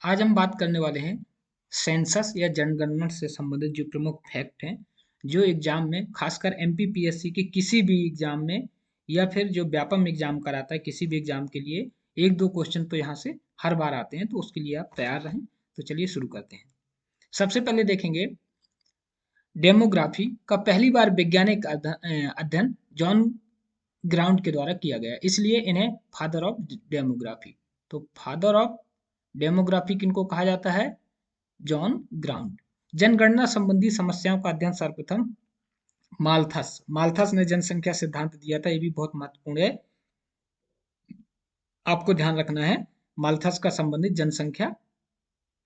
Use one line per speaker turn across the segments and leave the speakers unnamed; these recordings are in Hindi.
आज हम बात करने वाले हैं सेंसस या जनगणना से संबंधित जो प्रमुख फैक्ट हैं, जो एग्जाम में खासकर एमपीपीएससी के किसी भी एग्जाम में या फिर जो व्यापम एग्जाम कराता है किसी भी एग्जाम के लिए एक दो क्वेश्चन तो यहाँ से हर बार आते हैं, तो उसके लिए आप तैयार रहें। तो चलिए शुरू करते हैं। सबसे पहले देखेंगे डेमोग्राफी का पहली बार वैज्ञानिक अध्ययन जॉन ग्राउंड के द्वारा किया गया, इसलिए इन्हें फादर ऑफ डेमोग्राफी। तो फादर ऑफ डेमोग्राफी किनको कहा जाता है? John ground. जनगणना संबंधी समस्याओं का अध्ययन सर्वप्रथम माल्थस माल्थस ने जनसंख्या सिद्धांत दिया था, ये भी बहुत महत्वपूर्ण है, आपको ध्यान रखना है माल्थस का संबंधित जनसंख्या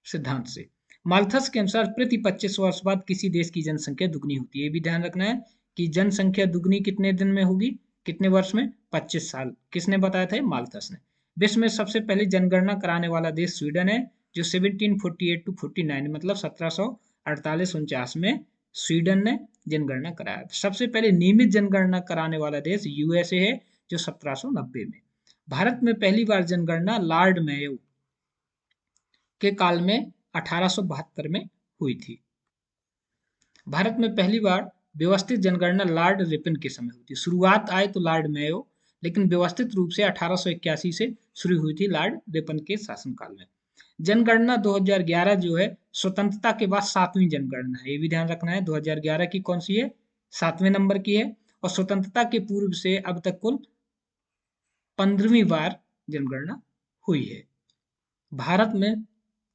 सिद्धांत से। माल्थस के अनुसार प्रति 25 वर्ष बाद किसी देश की जनसंख्या दुगनी होती है। ये भी ध्यान रखना है कि जनसंख्या दुगनी कितने दिन में होगी, कितने वर्ष में? 25 साल। किसने बताया था? माल्थस ने। विश्व में सबसे पहले जनगणना कराने वाला देश स्वीडन है, जो 1748 टू 49 मतलब 1748-49 में स्वीडन ने जनगणना कराया। सबसे पहले नियमित जनगणना कराने वाला देश यूएसए है, जो 1790 में। भारत में पहली बार जनगणना लॉर्ड मेयो के काल में 1872 में हुई थी। भारत में पहली बार व्यवस्थित जनगणना लॉर्ड रिपन के समय हुई थी। शुरुआत आए तो लॉर्ड मेयो, लेकिन व्यवस्थित रूप से 1881 से शुरू हुई थी लॉर्ड रिपन के शासनकाल में। जनगणना 2011 जो है स्वतंत्रता के बाद 7वीं जनगणना है, ये भी ध्यान रखना है। 2011 की कौन सी है? 7वें नंबर की है। और स्वतंत्रता के पूर्व से अब तक कुल 15वीं बार जनगणना हुई है। भारत में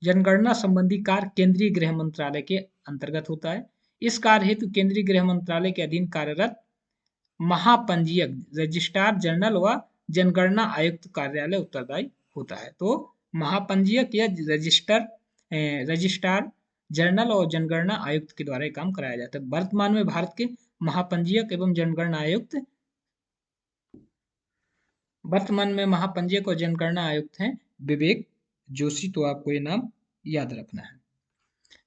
जनगणना संबंधी कार्य केंद्रीय गृह मंत्रालय के अंतर्गत होता है। इस कार्य हेतु केंद्रीय गृह मंत्रालय के अधीन कार्यरत महापंजीयक रजिस्ट्रार जनरल व जनगणना आयुक्त कार्यालय उत्तरदायी होता है। तो महापंजीयक या रजिस्ट्रार जनरल और जनगणना आयुक्त के द्वारा काम कराया जाता है। वर्तमान में भारत के महापंजीयक एवं जनगणना आयुक्त और जनगणना आयुक्त हैं विवेक जोशी। तो आपको ये नाम याद रखना है।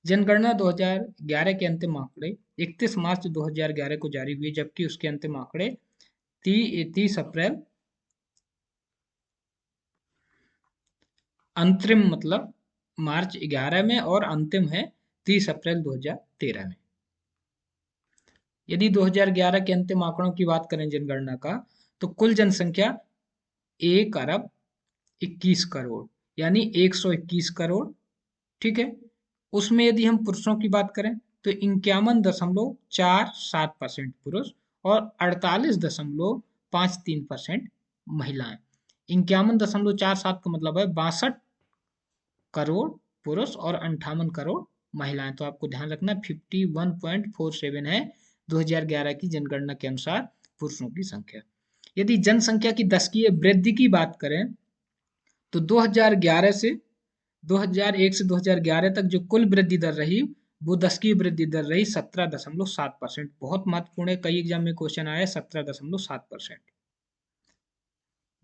जनगणना 2011 के अंतिम आंकड़े 31 मार्च 2011 को जारी हुए, जबकि उसके अंतिम आंकड़े 30 अप्रैल अंतरिम मतलब मार्च 11 में और अंतिम है 30 अप्रैल 2013 में। यदि 2011 के अंतिम आंकड़ों की बात करें जनगणना का, तो कुल जनसंख्या 1 अरब 21 करोड़ यानी 121 करोड़, ठीक है। उसमें यदि हम पुरुषों की बात करें तो 51.47% पुरुष और 48.53% महिलाएं। 51.47 का मतलब है 62 करोड़ पुरुष और 58 करोड़ महिलाएं। तो आपको ध्यान रखना 51.47 है 2011 की जनगणना के अनुसार पुरुषों की संख्या। यदि जनसंख्या की दशकीय वृद्धि की बात करें तो 2001 से 2011 तक जो कुल वृद्धि दर रही वो दशकीय वृद्धि दर रही 17.7%। बहुत महत्वपूर्ण है, कई एग्जाम में क्वेश्चन आया 17.7%।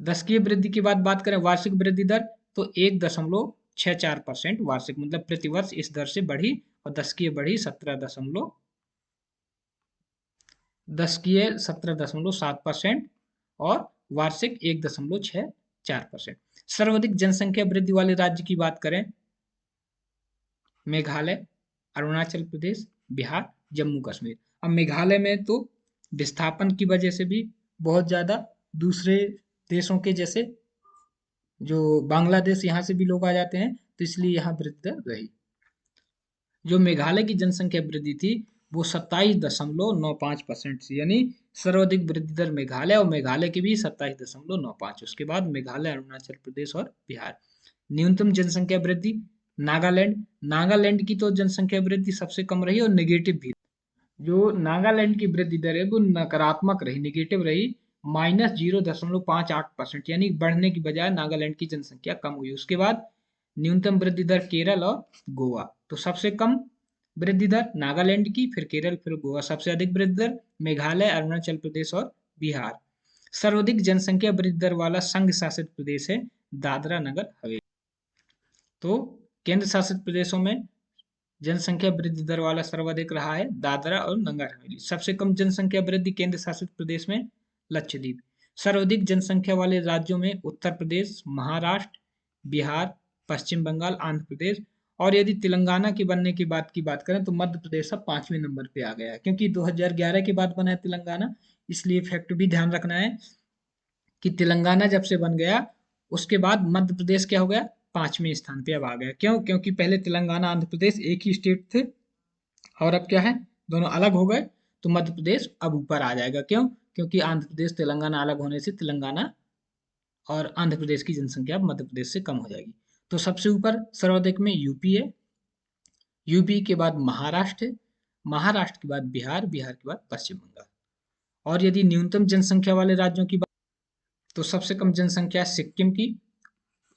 दशकीय वृद्धि की बात करें वार्षिक वृद्धि दर तो 1.64% वार्षिक मतलब प्रतिवर्ष इस दर से बढ़ी, और दशकीय बढ़ी 17.7% और वार्षिक 1.64%। सर्वाधिक जनसंख्या वृद्धि वाले राज्य की बात करें मेघालय, अरुणाचल प्रदेश, बिहार, जम्मू कश्मीर। अब मेघालय में तो विस्थापन की वजह से भी बहुत ज्यादा दूसरे देशों के जैसे जो बांग्लादेश यहाँ से भी लोग आ जाते हैं, तो इसलिए यहाँ वृद्धि दर रही। जो मेघालय की जनसंख्या वृद्धि थी वो 27.95% थी, यानी सर्वाधिक वृद्धि दर मेघालय, और मेघालय की भी 27.95। उसके बाद मेघालय, अरुणाचल प्रदेश और बिहार। न्यूनतम जनसंख्या वृद्धि नागालैंड की तो जनसंख्या वृद्धि सबसे कम रही और नेगेटिव भी। जो नागालैंड की वृद्धि दर है वो नकारात्मक रही, नेगेटिव रही, -0.58%, यानी बढ़ने की बजाय नागालैंड की जनसंख्या कम हुई। उसके बाद न्यूनतम वृद्धि दर केरल और गोवा। तो सबसे कम वृद्धि दर नागालैंड की, फिर केरल, फिर गोवा। सबसे अधिक वृद्धि दर मेघालय, अरुणाचल प्रदेश और बिहार। सर्वाधिक जनसंख्या वृद्धि दर वाला संघ शासित प्रदेश है दादरा नगर हवेली। तो केंद्र शासित प्रदेशों में जनसंख्या वृद्धि दर वाला सर्वाधिक रहा है दादरा और नगर हवेली। सबसे कम जनसंख्या वृद्धि केंद्र शासित प्रदेश में लक्षद्वीप। सर्वाधिक जनसंख्या वाले राज्यों में उत्तर प्रदेश, महाराष्ट्र, बिहार, पश्चिम बंगाल, आंध्र प्रदेश। और यदि तेलंगाना के बनने की बात करें तो मध्य प्रदेश अब 5वें नंबर पे आ गया है, क्योंकि 2011 के बाद बना है तेलंगाना, इसलिए फैक्ट भी ध्यान रखना है कि तेलंगाना जब से बन गया उसके बाद मध्य प्रदेश क्या हो गया, 5वें स्थान पे अब आ गया। क्यों? क्योंकि पहले तेलंगाना आंध्र प्रदेश एक ही स्टेट थे और अब क्या है, दोनों अलग हो गए, तो मध्य प्रदेश अब ऊपर आ जाएगा। क्यों? क्योंकि आंध्र प्रदेश तेलंगाना अलग होने से तेलंगाना और आंध्र प्रदेश की जनसंख्या अब मध्य प्रदेश से कम हो जाएगी। तो सबसे ऊपर सर्वाधिक में यूपी है, यूपी के बाद महाराष्ट्र है, महाराष्ट्र के बाद बिहार, बिहार के बाद पश्चिम बंगाल। और यदि न्यूनतम जनसंख्या वाले राज्यों की बात, तो सबसे कम जनसंख्या है सिक्किम की,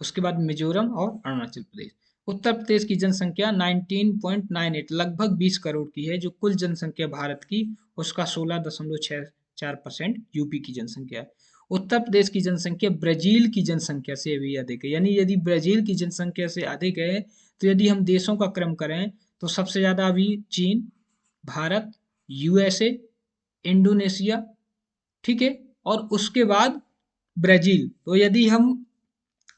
उसके बाद मिजोरम और अरुणाचल प्रदेश। उत्तर प्रदेश की जनसंख्या 19.98 लगभग 20 करोड़ की है, जो कुल जनसंख्या भारत की उसका 16.64% यूपी की जनसंख्या है। उत्तर प्रदेश की जनसंख्या ब्राजील की जनसंख्या से भी अधिक है, यानी यदि ब्राजील की जनसंख्या से अधिक है तो यदि हम देशों का क्रम करें तो सबसे ज्यादा अभी चीन, भारत, यूएसए, इंडोनेशिया, ठीक है, और उसके बाद ब्राजील। तो यदि हम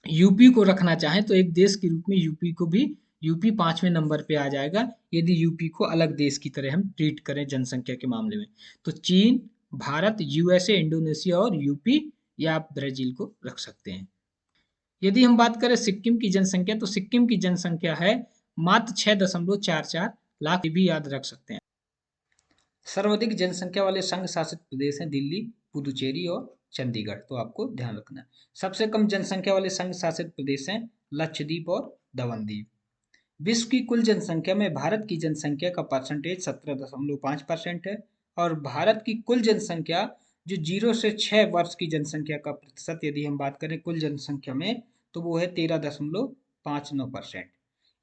यूपी को रखना चाहें तो एक देश के रूप में यूपी को भी, यूपी 5वें नंबर पे आ जाएगा यदि यूपी को अलग देश की तरह हम ट्रीट करें जनसंख्या के मामले में। तो चीन, भारत, यूएसए, इंडोनेशिया और यूपी, या आप ब्राजील को रख सकते हैं। यदि हम बात करें सिक्किम की जनसंख्या, तो सिक्किम की जनसंख्या है मात्र 6.44 लाख, ये भी याद रख सकते हैं। सर्वाधिक जनसंख्या वाले संघ शासित प्रदेश हैं दिल्ली, पुदुचेरी और चंडीगढ़, तो आपको ध्यान रखना है। सबसे कम जनसंख्या वाले संघ शासित प्रदेश हैं लक्षद्वीप और दमनदीप। विश्व की कुल जनसंख्या में भारत की जनसंख्या का परसेंटेज 17.5% है, और भारत की कुल जनसंख्या जो 0 से 6 वर्ष की जनसंख्या का प्रतिशत यदि हम बात करें कुल जनसंख्या में, तो वो है 13.59%।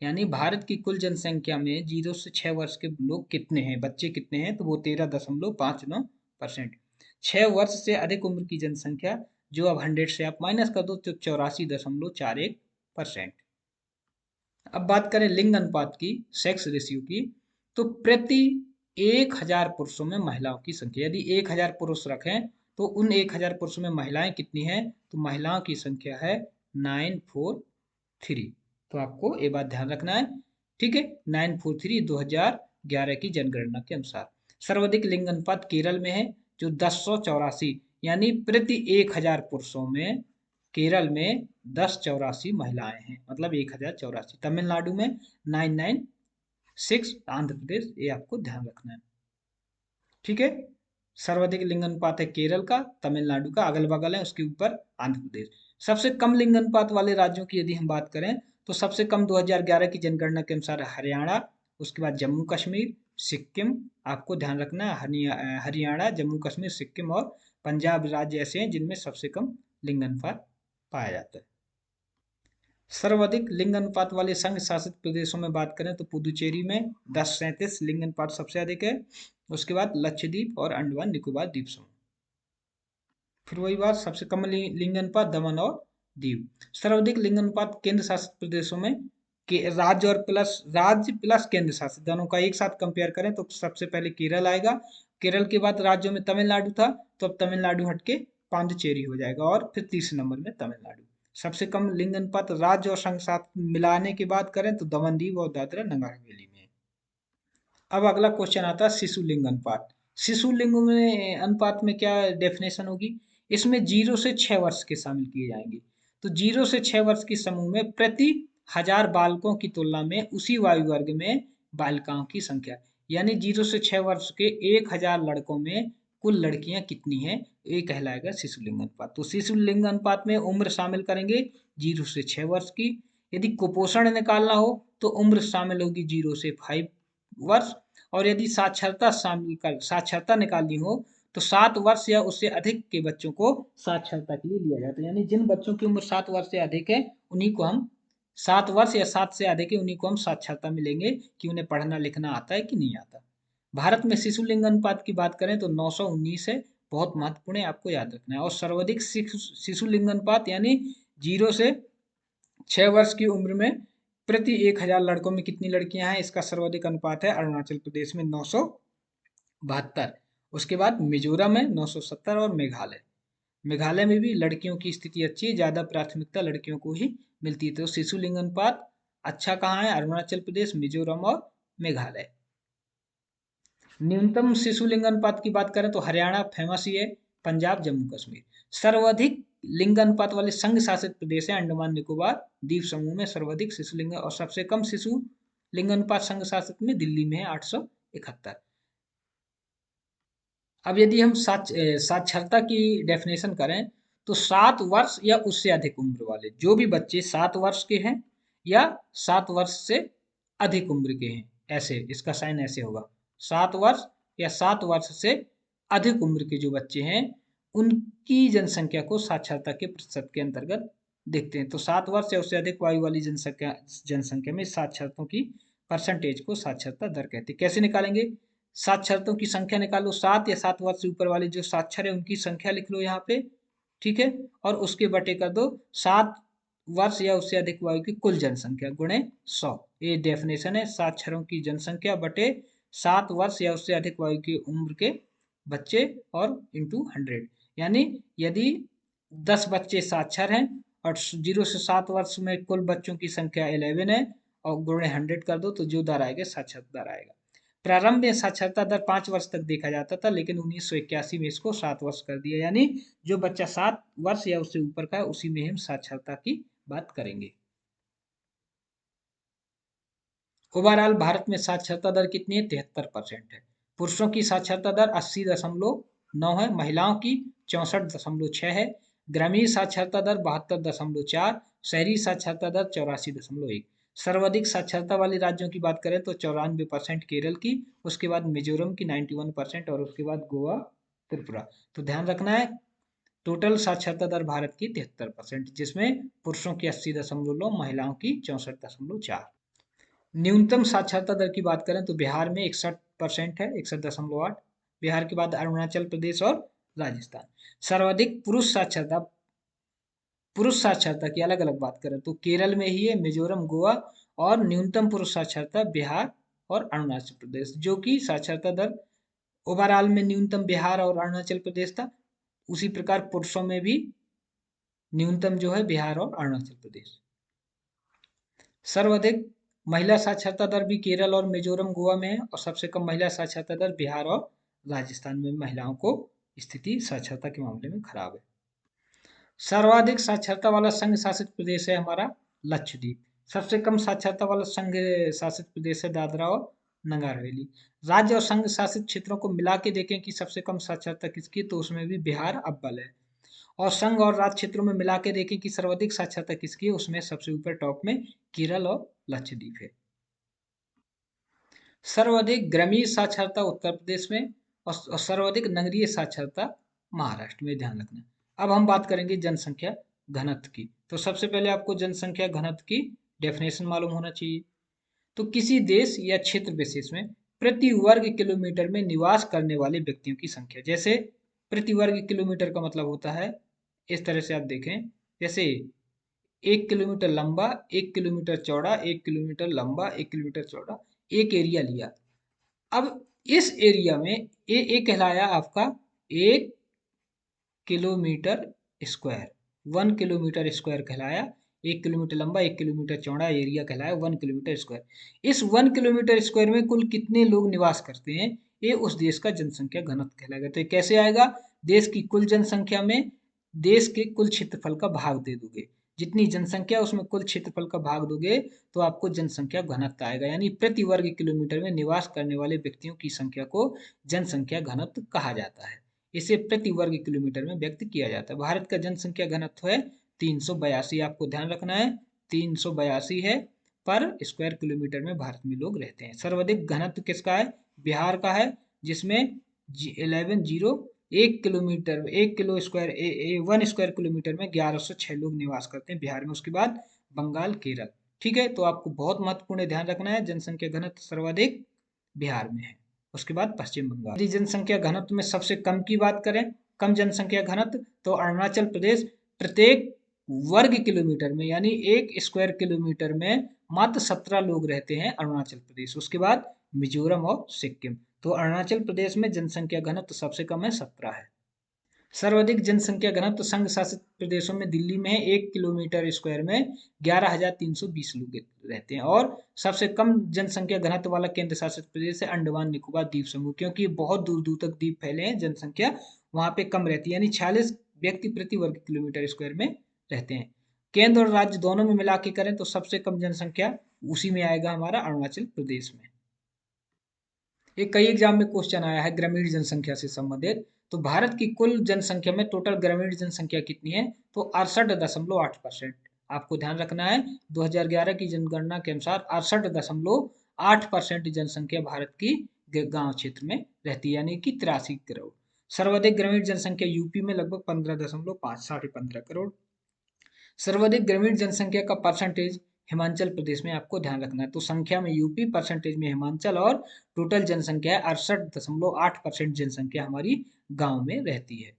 यानी भारत की कुल जनसंख्या में 0 से 6 वर्ष के लोग कितने हैं, बच्चे कितने हैं, तो वो 13.59%। 6 वर्ष से अधिक उम्र की जनसंख्या जो अब 100 से आप माइनस कर दो तो 84.41%। अब बात करें लिंग अनुपात की, सेक्स रेशियो की, तो प्रति 1000 पुरुषों में महिलाओं की संख्या, यदि 1000 पुरुष रखें तो उन 1000 पुरुषों में महिलाएं कितनी हैं, तो महिलाओं की संख्या है 943। तो आपको ये बात ध्यान रखना है, ठीक है, 943 2011 की जनगणना के अनुसार। सर्वाधिक लिंग अनुपात केरल में है जो 1084, यानी प्रति 1000 पुरुषों में केरल में 1084 महिलाएं हैं, मतलब 1084। तमिलनाडु में 996, आंध्र प्रदेश, ये आपको ध्यान रखना है, ठीक है। सर्वाधिक लिंग अनुपात है केरल का, तमिलनाडु का अगल बगल है, उसके ऊपर आंध्र प्रदेश। सबसे कम लिंग अनुपात वाले राज्यों की यदि हम बात करें तो सबसे कम 2011 की जनगणना के अनुसार हरियाणा, उसके बाद जम्मू कश्मीर, सिक्किम, आपको ध्यान रखना है हरियाणा, जम्मू कश्मीर, सिक्किम और पंजाब राज्य ऐसे हैं जिनमें सबसे कम लिंग अनुपात पाया जाता है। सर्वाधिक लिंग अनुपात वाले संघ शासित प्रदेशों में बात करें तो पुदुचेरी में 1037 लिंग अनुपात सबसे अधिक है, उसके बाद लक्षद्वीप और अंडमान निकोबार द्वीप समूह। फिर वही बात, सबसे कम लिंग अनुपात दमन और दीव। सर्वाधिक लिंग अनुपात केंद्र शासित प्रदेशों में, के राज्य प्लस केंद्र शासित दोनों का एक साथ कंपेयर करें तो सबसे पहले केरल आएगा, केरल के बाद राज्यों में तमिलनाडु था, तो अब तमिलनाडु हटके पांडिचेरी हो जाएगा, और फिर तीसरे नंबर में तमिलनाडु। सबसे कम लिंग अनुपात राज्य और संघ साथ मिलाने की बात करें तो दमन-दीव और दादरा नगर हवेली में। अब अगला क्वेश्चन आता है शिशु लिंग अनुपात। शिशु लिंग में अनुपात में क्या डेफिनेशन होगी, इसमें 0 से 6 वर्ष के शामिल किए जाएंगे। तो 0 से 6 वर्ष के समूह में प्रति 1000 बालकों की तुलना में उसी वायु वर्ग में बालिकाओं की संख्या, यानी 0 से 6 वर्ष के 1000 लड़कों में कुल लड़कियां कितनी हैं, ये कहलाएगा शिशु लिंग अनुपात। तो शिशु लिंग अनुपात में उम्र शामिल करेंगे 0 से 6 वर्ष की, यदि कुपोषण निकालना हो तो उम्र शामिल होगी 0 से 5 वर्ष, और यदि साक्षरता निकालनी हो तो 7 वर्ष या उससे अधिक के बच्चों को साक्षरता के लिए लिया जाता है। यानी जिन बच्चों की उम्र 7 वर्ष से अधिक है उन्हीं को हम 7 वर्ष या 7 से अधिक है उन्हीं को हम साक्षरता में लेंगे कि उन्हें पढ़ना लिखना आता है कि नहीं आता। भारत में शिशु लिंग अनुपात की बात करें तो 919 है, बहुत महत्वपूर्ण है, आपको याद रखना है। और सर्वाधिक शिशु लिंग अनुपात यानी 0 से 6 वर्ष की उम्र में प्रति 1000 लड़कों में कितनी लड़कियां हैं, इसका सर्वाधिक अनुपात है अरुणाचल प्रदेश में 972, उसके बाद मिजोरम है 970 और मेघालय। मेघालय में भी लड़कियों की स्थिति अच्छी है, ज़्यादा प्राथमिकता लड़कियों को ही मिलती है। तो शिशु लिंग अनुपात अच्छा कहाँ है? अरुणाचल प्रदेश, मिजोरम और मेघालय। न्यूनतम शिशु लिंग अनुपात की बात करें तो हरियाणा फेमस ही है, पंजाब, जम्मू कश्मीर। सर्वाधिक लिंग अनुपात वाले संघ शासित प्रदेश है अंडमान निकोबार द्वीप समूह में सर्वाधिक शिशु लिंग, और सबसे कम शिशु लिंग अनुपात संघ शासित में दिल्ली में है 871। अब यदि हम साक्षरता की डेफिनेशन करें तो 7 वर्ष या उससे अधिक उम्र वाले जो भी बच्चे 7 वर्ष के हैं या 7 वर्ष से अधिक उम्र के हैं, ऐसे इसका साइन ऐसे होगा, 7 वर्ष या 7 वर्ष से अधिक उम्र के जो बच्चे हैं उनकी जनसंख्या को साक्षरता के प्रतिशत के अंतर्गत देखते हैं। तो 7 वर्ष या उससे अधिक आयु वाली जनसंख्या जनसंख्या में साक्षरतों की परसेंटेज को साक्षरता दर कहते हैं। कैसे निकालेंगे? साक्षरतों की संख्या निकालो, 7 या 7 वर्ष से ऊपर वाले जो साक्षर है उनकी संख्या लिख लो यहाँ पे, ठीक है, और उसके बटे कर दो 7 वर्ष या उससे अधिक आयु की कुल जनसंख्या गुणे 100। ये डेफिनेशन है, साक्षरों की जनसंख्या बटे 7 वर्ष या उससे अधिक आयु की उम्र के बच्चे और इंटू 100। यानी यदि 10 बच्चे साक्षर हैं और 0 से 7 वर्ष में कुल बच्चों की संख्या 11 है और गुणे 100 कर दो तो जो दर आएगा साक्षरता दर आएगा। प्रारंभ में साक्षरता दर 5 वर्ष तक देखा जाता था, लेकिन 1981 में इसको 7 वर्ष कर दिया। यानी जो बच्चा 7 वर्ष या उससे ऊपर का है उसी में हम साक्षरता की बात करेंगे। ओवरऑल भारत में साक्षरता दर कितनी है? 73% है। पुरुषों की साक्षरता दर 80.9 है, महिलाओं की 64.6 है, ग्रामीण साक्षरता दर 72.4, शहरी साक्षरता दर 84.1। सर्वाधिक साक्षरता वाले राज्यों की बात करें तो 94% केरल की, उसके बाद मिजोरम की 91% और उसके बाद गोवा, त्रिपुरा। तो ध्यान रखना है, टोटल साक्षरता दर भारत की 73%, जिसमें पुरुषों की 80.9, महिलाओं की 64.4। न्यूनतम साक्षरता दर की बात करें तो बिहार में 61% है, 61.8। बिहार के बाद अरुणाचल प्रदेश और राजस्थान। सर्वाधिक पुरुष साक्षरता की अलग अलग बात करें तो केरल में ही है, मिजोरम, गोवा, और न्यूनतम पुरुष साक्षरता बिहार और अरुणाचल प्रदेश, जो कि साक्षरता दर ओवरऑल में न्यूनतम बिहार और अरुणाचल प्रदेश था, उसी प्रकार पुरुषों में भी न्यूनतम जो है बिहार और अरुणाचल प्रदेश। सर्वाधिक महिला साक्षरता दर भी केरल और मिजोरम, गोवा में है, और सबसे कम महिला साक्षरता दर बिहार और राजस्थान में महिलाओं को स्थिति साक्षरता के मामले में खराब है। सर्वाधिक साक्षरता वाला संघ शासित प्रदेश है हमारा लक्षद्वीप। सबसे कम साक्षरता वाला संघ शासित प्रदेश है दादरा और नगर हवेली। राज्य और संघ शासित क्षेत्रों को मिला के देखें कि सबसे कम साक्षरता किसकी, तो उसमें भी बिहार अव्वल है। और संघ और राज्य क्षेत्रों में मिला के देखें कि सर्वाधिक साक्षरता किसकी है, उसमें सबसे ऊपर टॉप में केरल और लक्षद्वीप है। सर्वाधिक ग्रामीण साक्षरता उत्तर प्रदेश में और सर्वाधिक नगरीय साक्षरता महाराष्ट्र में, ध्यान रखना। अब हम बात करेंगे जनसंख्या घनत्व की। तो सबसे पहले आपको जनसंख्या घनत्व की डेफिनेशन मालूम होना चाहिए। तो किसी देश या क्षेत्र विशेष में प्रति वर्ग किलोमीटर में निवास करने वाले व्यक्तियों की संख्या, जैसे प्रति वर्ग किलोमीटर का मतलब होता है, इस तरह से आप देखें, जैसे 1 किलोमीटर लंबा, 1 किलोमीटर चौड़ा, 1 किलोमीटर लंबा, 1 किलोमीटर चौड़ा, एक एरिया लिया। अब इस एरिया में ये कहलाया आपका 1 किलोमीटर स्क्वायर, 1 किलोमीटर स्क्वायर कहलाया। 1 किलोमीटर लंबा, 1 किलोमीटर चौड़ा एरिया कहलाया 1 किलोमीटर स्क्वायर। इस 1 किलोमीटर स्क्वायर में कुल कितने लोग निवास करते हैं, ये उस देश का जनसंख्या घनत्व कहलाएगा। तो ये कैसे आएगा? देश की कुल जनसंख्या में देश के कुल क्षेत्रफल का भाग दे दोगे, जितनी जनसंख्या उसमें कुल क्षेत्रफल का भाग दोगे तो आपको जनसंख्या घनत्व आएगा। यानी प्रति वर्ग किलोमीटर में निवास करने वाले व्यक्तियों की संख्या को जनसंख्या घनत्व कहा जाता है। इसे प्रति वर्ग किलोमीटर में व्यक्त किया जाता है। भारत का जनसंख्या घनत्व है 382, आपको ध्यान रखना है 382 है पर स्क्वायर किलोमीटर में भारत में लोग रहते हैं। सर्वाधिक घनत्व किसका है? बिहार का है, जिसमें 1 kilometre 1 kilo square 1 square kilometre में 1106 लोग निवास करते हैं बिहार में। उसके बाद बंगाल, केरल। ठीक है, तो आपको बहुत महत्वपूर्ण ध्यान रखना है, जनसंख्या घनत्व सर्वाधिक बिहार में है, उसके बाद पश्चिम बंगाल। यदि जनसंख्या घनत्व में सबसे कम की बात करें, कम जनसंख्या घनत्व, तो अरुणाचल प्रदेश प्रत्येक वर्ग किलोमीटर में यानी 1 स्क्वायर किलोमीटर में मात्र 17 लोग रहते हैं अरुणाचल प्रदेश। उसके बाद मिजोरम और सिक्किम। तो अरुणाचल प्रदेश में जनसंख्या घनत्व सबसे कम है, 17 है। सर्वाधिक जनसंख्या घनत्व संघ शासित प्रदेशों में दिल्ली में है, 1 किलोमीटर स्क्वायर में 11,320 लोग रहते हैं। और सबसे कम जनसंख्या घनत्व वाला केंद्र शासित प्रदेश है अंडमान निकोबार द्वीप समूह, क्योंकि बहुत दूर दूर तक द्वीप फैले हैं, जनसंख्या वहां पे कम रहती है, यानी 46 व्यक्ति प्रति वर्ग किलोमीटर स्क्वायर में रहते हैं। केंद्र और राज्य दोनों में मिला के करें तो सबसे कम जनसंख्या उसी में आएगा, हमारा अरुणाचल प्रदेश में। ये कई एग्जाम में क्वेश्चन आया है ग्रामीण जनसंख्या से संबंधित। तो भारत की कुल जनसंख्या में टोटल ग्रामीण जनसंख्या कितनी है, तो 68.8%। आपको ध्यान रखना है 2011 की जनगणना के अनुसार 68.8% जनसंख्या भारत की गांव क्षेत्र में रहती है, यानी कि 83 करोड़। सर्वाधिक ग्रामीण जनसंख्या यूपी में लगभग 15.5 15.5 करोड़। सर्वाधिक ग्रामीण जनसंख्या का परसेंटेज हिमाचल प्रदेश में, आपको ध्यान रखना है। तो संख्या में यूपी, परसेंटेज में हिमाचल, और टोटल जनसंख्या है 68.8% जनसंख्या हमारी गांव में रहती है।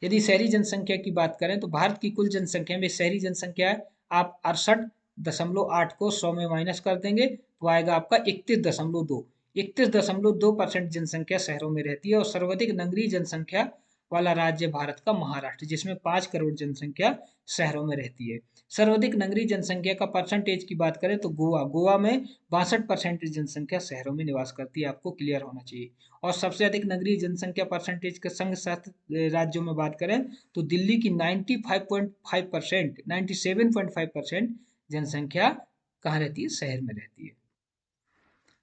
यदि शहरी जनसंख्या की बात करें तो भारत की कुल जनसंख्या में शहरी जनसंख्या है, आप 68.8 को 100 में माइनस कर देंगे तो आएगा आपका 31.2। 31.2% जनसंख्या शहरों में रहती है। और सर्वाधिक नगरीय जनसंख्या वाला राज्य भारत का महाराष्ट्र, जिसमें 5 करोड़ जनसंख्या शहरों में रहती है। सर्वाधिक नगरीय जनसंख्या का परसेंटेज की बात करें तो गोवा में 62% जनसंख्या शहरों में निवास करती है, आपको क्लियर होना चाहिए। और सबसे अधिक नगरीय जनसंख्या परसेंटेज के संघ शासित राज्यों में बात करें तो दिल्ली की 95.5%, 97.5% जनसंख्या कहाँ रहती है, शहर में रहती है।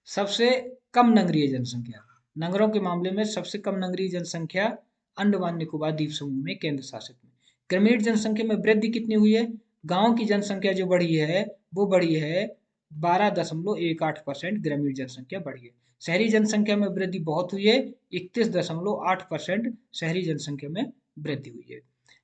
सबसे कम नगरीय जनसंख्या, नगरों के मामले में सबसे कम नगरीय जनसंख्या अंडमान निकोबार द्वीप समूह में, केंद्र शासित में। ग्रामीण जनसंख्या में वृद्धि कितनी हुई है, गांव की जनसंख्या जो बढ़ी है वो बढ़ी है 12.18%, ग्रामीण जनसंख्या बढ़ी है। शहरी जनसंख्या में वृद्धि बहुत हुई है, 31.8% शहरी जनसंख्या में वृद्धि हुई है।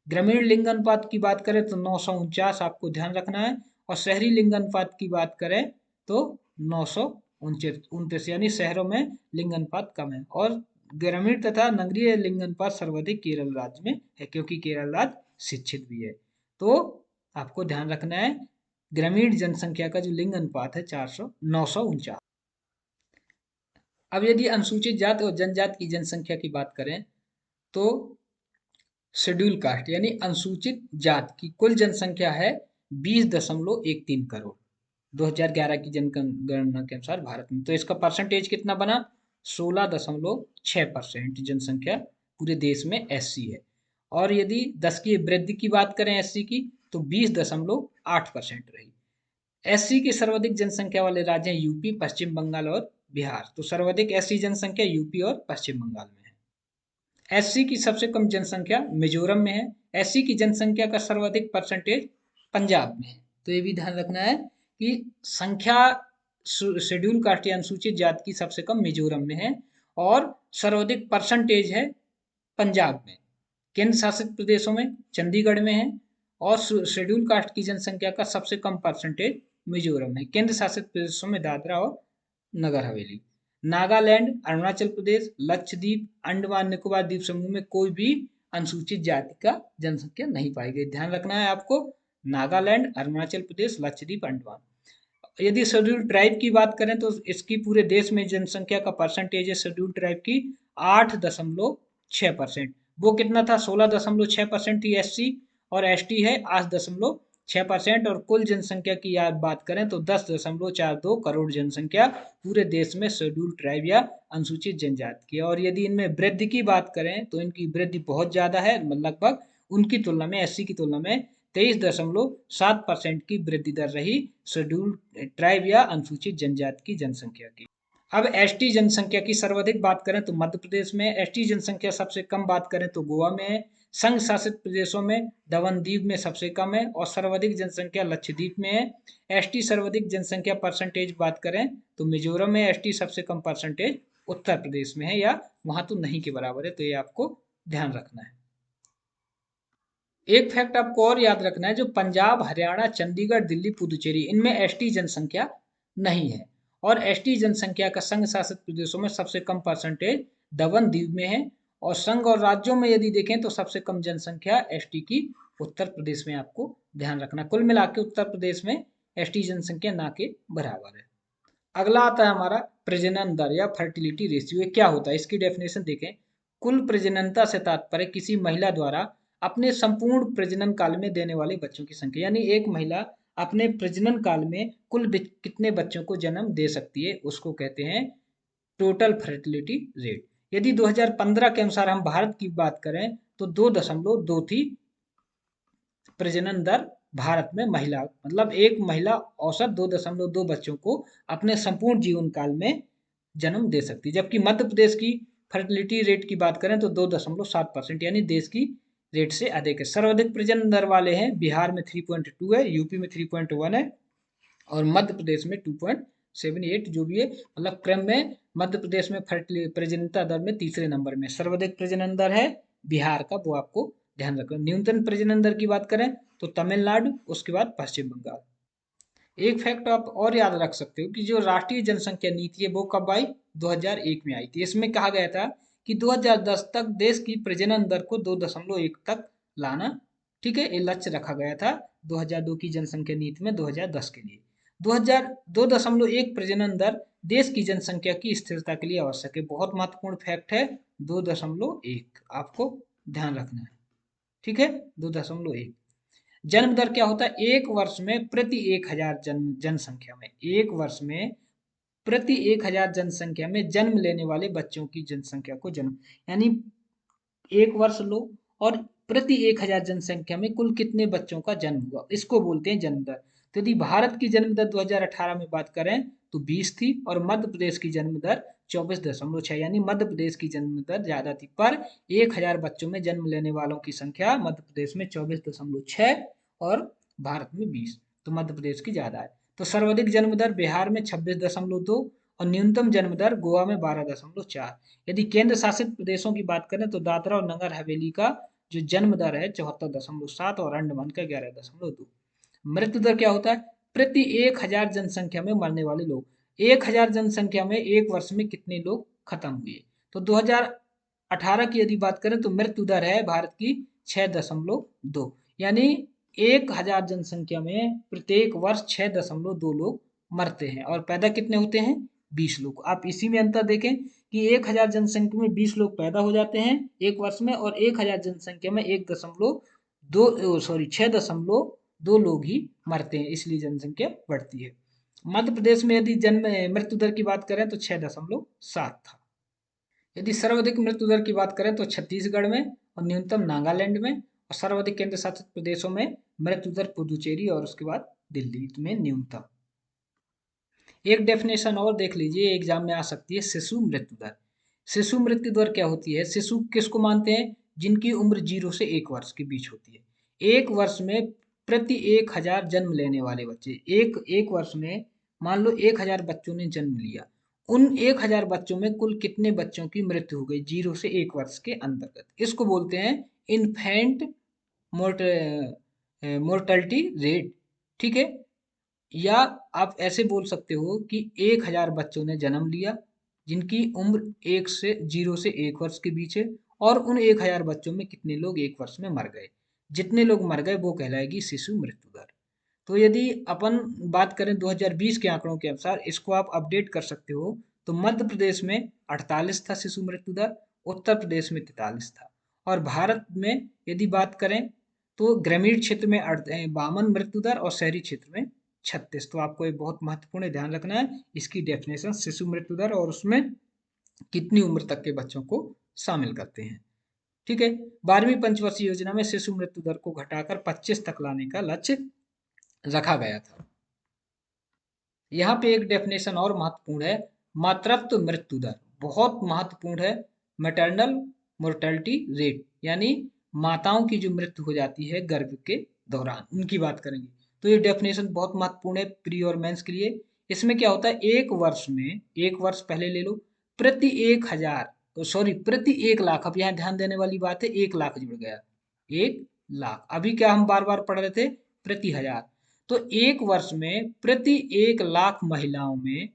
ग्रामीण लिंग अनुपात की बात करें तो 949, आपको ध्यान रखना है। और शहरी लिंग अनुपात की बात करें तो 929, यानी शहरों में लिंग अनुपात कम है। और ग्रामीण तथा नगरीय लिंग अनुपात सर्वाधिक केरल राज्य में है, क्योंकि केरल राज्य शिक्षित भी है। तो आपको ध्यान रखना है ग्रामीण जनसंख्या का जो लिंग अनुपात है 949। अब यदि अनुसूचित जाति और जनजाति की जनसंख्या की बात करें तो शेड्यूल कास्ट यानी अनुसूचित जाति की कुल जनसंख्या है 20.13 करोड़ 2011 की जनगणना के अनुसार भारत में। तो इसका परसेंटेज कितना बना, 16.6% जनसंख्या पूरे देश में एससी है। और यदि 10 की वृद्धि की बात करें एससी की तो 20.8% रही। एससी की सर्वाधिक जनसंख्या वाले राज्य हैं यूपी, पश्चिम बंगाल और बिहार। तो सर्वाधिक एससी जनसंख्या यूपी और पश्चिम बंगाल में है। एससी की सबसे कम जनसंख्या मिजोरम में है। एससी की जनसंख्या का सर्वाधिक परसेंटेज पंजाब में है। तो ये भी ध्यान रखना है कि संख्या शेड्यूल कास्ट या अनुसूचित जाति की सबसे कम मिजोरम में है और सर्वाधिक परसेंटेज है पंजाब में। केंद्र शासित प्रदेशों में चंडीगढ़ में है और शेड्यूल कास्ट की जनसंख्या का सबसे कम परसेंटेज मिजोरम है। केंद्र शासित प्रदेशों में दादरा और नगर हवेली। नागालैंड, अरुणाचल प्रदेश, लक्षद्वीप, अंडमान निकोबार द्वीप समूह में कोई भी अनुसूचित जाति का जनसंख्या नहीं पाई गई। ध्यान रखना है आपको, नागालैंड, अरुणाचल प्रदेश, लक्षद्वीप, अंडमान। यदि शेड्यूल ट्राइब की बात करें तो इसकी पूरे देश में जनसंख्या का परसेंटेज है शेड्यूल ट्राइब की 8.6%। वो कितना था, 16.6% थी एससी, और एसटी है 8.6%। और कुल जनसंख्या की याद बात करें तो 10.42 करोड़ जनसंख्या पूरे देश में शेड्यूल ट्राइब या अनुसूचित जनजाति की। और यदि इनमें वृद्धि की बात करें तो इनकी वृद्धि बहुत ज़्यादा है, लगभग उनकी तुलना में, एससी की तुलना में 23.7% की वृद्धि दर रही शेड्यूल ट्राइब या अनुसूचित जनजाति की जनसंख्या की। अब एसटी जनसंख्या की सर्वाधिक बात करें तो मध्य प्रदेश में, एसटी जनसंख्या सबसे कम बात करें तो गोवा में है। संघ शासित प्रदेशों में दमनदीव में सबसे कम है और सर्वाधिक जनसंख्या लक्षद्वीप में है। एसटी सर्वाधिक जनसंख्या परसेंटेज बात करें तो मिजोरम में एसटी सबसे कम परसेंटेज उत्तर प्रदेश में है, या वहां तो नहीं के बराबर है। तो ये आपको ध्यान रखना है। एक फैक्ट आपको और याद रखना है, जो पंजाब, हरियाणा, चंडीगढ़, दिल्ली, पुदुचेरी, इनमें एसटी जनसंख्या नहीं है। और एसटी जनसंख्या का संघ शासित प्रदेशों में सबसे कम परसेंटेज दमन दीव में है। और संघ और राज्यों में यदि देखें तो सबसे कम जनसंख्या एसटी की उत्तर प्रदेश में, आपको ध्यान रखना। कुल मिला के उत्तर प्रदेश में एसटी जनसंख्या ना के बराबर है। अगला आता है हमारा प्रजनन दर या फर्टिलिटी रेशियो। क्या होता है, इसकी डेफिनेशन देखें। कुल प्रजननता से तात्पर्य किसी महिला द्वारा अपने संपूर्ण प्रजनन काल में देने वाले बच्चों की संख्या, यानी एक महिला अपने प्रजनन काल में कुल कितने बच्चों को जन्म दे सकती है उसको कहते हैं टोटल फर्टिलिटी रेट। यदि 2015 के अनुसार हम भारत की बात करें तो 2.2 थी प्रजनन दर भारत में महिला, मतलब एक महिला औसत 2.2 बच्चों को अपने संपूर्ण जीवन काल में जन्म दे सकती है। जबकि मध्य प्रदेश की फर्टिलिटी रेट की बात करें तो 2.7%, यानी देश की रेट से अधिक है। सर्वाधिक प्रजनन दर वाले हैं बिहार में 3.2 है, यूपी में 3.1 है और मध्य प्रदेश में 2.78 जो भी है, मतलब क्रम में मध्य प्रदेश में प्रजननता दर में तीसरे नंबर में। सर्वाधिक प्रजनन दर है बिहार का, वो आपको ध्यान रखना। न्यूनतम प्रजनन दर की बात करें तो तमिलनाडु, उसके बाद पश्चिम बंगाल। एक फैक्ट आप और याद रख सकते हो कि जो राष्ट्रीय जनसंख्या नीति है वो कब आई? 2001 में आई थी। इसमें कहा गया था कि 2010 तक देश की प्रजनन दर को 2.1 तक लाना, ठीक है, ये लक्ष्य रखा गया था 2002 की जनसंख्या नीति में 2010 के लिए। 2.1 प्रजनन दर देश की जनसंख्या की स्थिरता के लिए आवश्यक है। बहुत महत्वपूर्ण फैक्ट है 2.1, आपको ध्यान रखना है, ठीक है। 2.1 जन्म दर क्या होता है? एक वर्ष में प्रति 1000 जनसंख्या में, एक वर्ष में प्रति 1000 जनसंख्या में जन्म लेने वाले बच्चों की जनसंख्या को जन्म, यानी एक वर्ष लो और प्रति 1000 जनसंख्या में कुल कितने बच्चों का जन्म हुआ, इसको बोलते हैं जन्म दर। तो यदि भारत की जन्म दर 2018 में बात करें तो 20 थी और मध्य प्रदेश की जन्म दर 24.6, यानी मध्य प्रदेश की जन्म दर ज्यादा थी, पर 1000 बच्चों में जन्म लेने वालों की संख्या मध्य प्रदेश में 24.6 और भारत में 20, तो मध्य प्रदेश की ज्यादा है। तो सर्वाधिक जन्म दर बिहार में 26.2 और न्यूनतम जन्म दर गोवा में 12.4। यदि केंद्र शासित प्रदेशों की बात करें तो दादरा और नगर हवेली का जो जन्म दर है 74.7 और अंडमान का 11.2। मृत्यु दर क्या होता है? प्रति 1000 जनसंख्या में मरने वाले लोग, 1000 जनसंख्या में एक वर्ष में कितने लोग खत्म हुए। तो 2018 की यदि बात करें तो मृत्यु दर है भारत की 6.2, यानी 1000 जनसंख्या में प्रत्येक वर्ष 6.2 लोग मरते हैं और पैदा कितने होते हैं? 20 लोग। आप इसी में अंतर देखें कि 1000 जनसंख्या में 20 लोग पैदा हो जाते हैं एक वर्ष में और 1000 जनसंख्या में 6.2 लोग ही मरते हैं, इसलिए जनसंख्या बढ़ती है। मध्य प्रदेश में यदि जन्म मृत्यु दर की बात करें तो 6.7 था। यदि सर्वाधिक मृत्यु दर की बात करें तो छत्तीसगढ़ में और न्यूनतम नागालैंड में, और सर्वाधिक केंद्र शासित प्रदेशों में मृत्यु दर पुदुचेरी और उसके बाद दिल्ली में न्यूनतम। एक डेफिनेशन और देख लीजिए, एग्जाम में आ सकती है, शिशु मृत्यु दर। शिशु मृत्यु दर क्या होती है? शिशु किसको मानते हैं? जिनकी उम्र 0 से 1 वर्ष के बीच होती है। एक वर्ष में प्रति 1000 जन्म लेने वाले बच्चे, एक वर्ष में मान लो 1000 बच्चों ने जन्म लिया, उन 1000 बच्चों में कुल कितने बच्चों की मृत्यु हो गई 0 से 1 वर्ष के अंतर्गत, इसको बोलते हैं इन्फेंट मोर्टलिटी रेट, ठीक है। या आप ऐसे बोल सकते हो कि 1000 बच्चों ने जन्म लिया जिनकी उम्र 0 से 1 वर्ष के बीच है और उन 1000 बच्चों में कितने लोग एक वर्ष में मर गए, जितने लोग मर गए वो कहलाएगी शिशु मृत्यु दर। तो यदि अपन बात करें 2020 के आंकड़ों के अनुसार, इसको आप अपडेट कर सकते हो, तो मध्य प्रदेश में 48 था शिशु मृत्यु दर, उत्तर प्रदेश में 43 था, और भारत में यदि बात करें तो ग्रामीण क्षेत्र में 52 मृत्यु दर और शहरी क्षेत्र में 36। तो आपको ये बहुत महत्वपूर्ण ध्यान रखना है इसकी डेफिनेशन, शिशु मृत्यु दर और उसमें कितनी उम्र तक के बच्चों को शामिल करते हैं, ठीक है। 12वीं पंचवर्षीय योजना में शिशु मृत्यु दर को घटाकर 25 तक लाने का लक्ष्य रखा गया था। यहाँ पे एक डेफिनेशन और महत्वपूर्ण है, मातृत्व मृत्यु दर, बहुत महत्वपूर्ण है। मैटरनल मोर्टेलिटी रेट, यानी माताओं की जो मृत्यु हो जाती है गर्भ के दौरान, उनकी बात करेंगे। तो ये डेफिनेशन बहुत महत्वपूर्ण है प्री और मेंस के लिए। इसमें क्या होता है, एक वर्ष में, एक वर्ष पहले ले लो, प्रति 1 लाख, अब यहाँ ध्यान देने वाली बात है 1 लाख जुड़ गया, 1 लाख, अभी क्या हम बार बार पढ़ रहे थे प्रति 1000, तो एक वर्ष में प्रति 1 लाख महिलाओं में,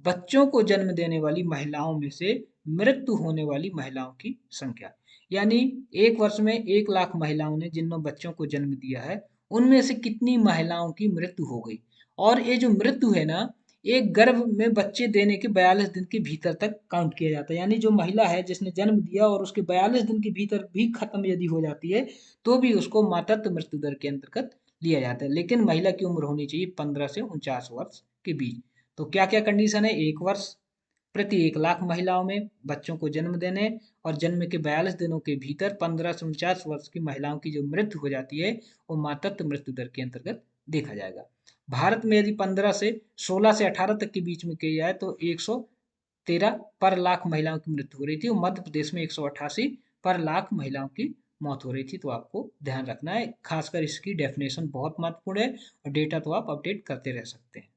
बच्चों को जन्म देने वाली महिलाओं में से मृत्यु होने वाली महिलाओं की संख्या, यानी एक वर्ष में 1 लाख महिलाओं ने जिन बच्चों को जन्म दिया है उनमें से कितनी महिलाओं की मृत्यु हो गई। और ये जो मृत्यु है ना, एक गर्भ में बच्चे देने के 42 दिन के भीतर तक काउंट किया जाता है। यानी जो महिला है जिसने जन्म दिया और उसके 42 दिन के भीतर भी खत्म यदि हो जाती है तो भी उसको मातृत्व मृत्यु दर के अंतर्गत लिया जाता है। लेकिन महिला की उम्र होनी चाहिए 15 से 49 वर्ष के बीच। तो क्या क्या कंडीशन है? 1 वर्ष प्रति 1 लाख महिलाओं में बच्चों को जन्म देने और जन्म के 42 दिनों के भीतर 15 से 49 वर्ष की महिलाओं की जो मृत्यु हो जाती है वो मातृत्व मृत्यु दर के अंतर्गत देखा जाएगा। भारत में यदि 15 से 16 से 18 तक के बीच में किया जाए तो 113 पर लाख महिलाओं की मृत्यु हो रही थी और मध्य प्रदेश में 188 पर लाख महिलाओं की मौत हो रही थी। तो आपको ध्यान रखना है, खासकर इसकी डेफिनेशन बहुत महत्वपूर्ण है और डेटा तो आप अपडेट करते रह सकते हैं।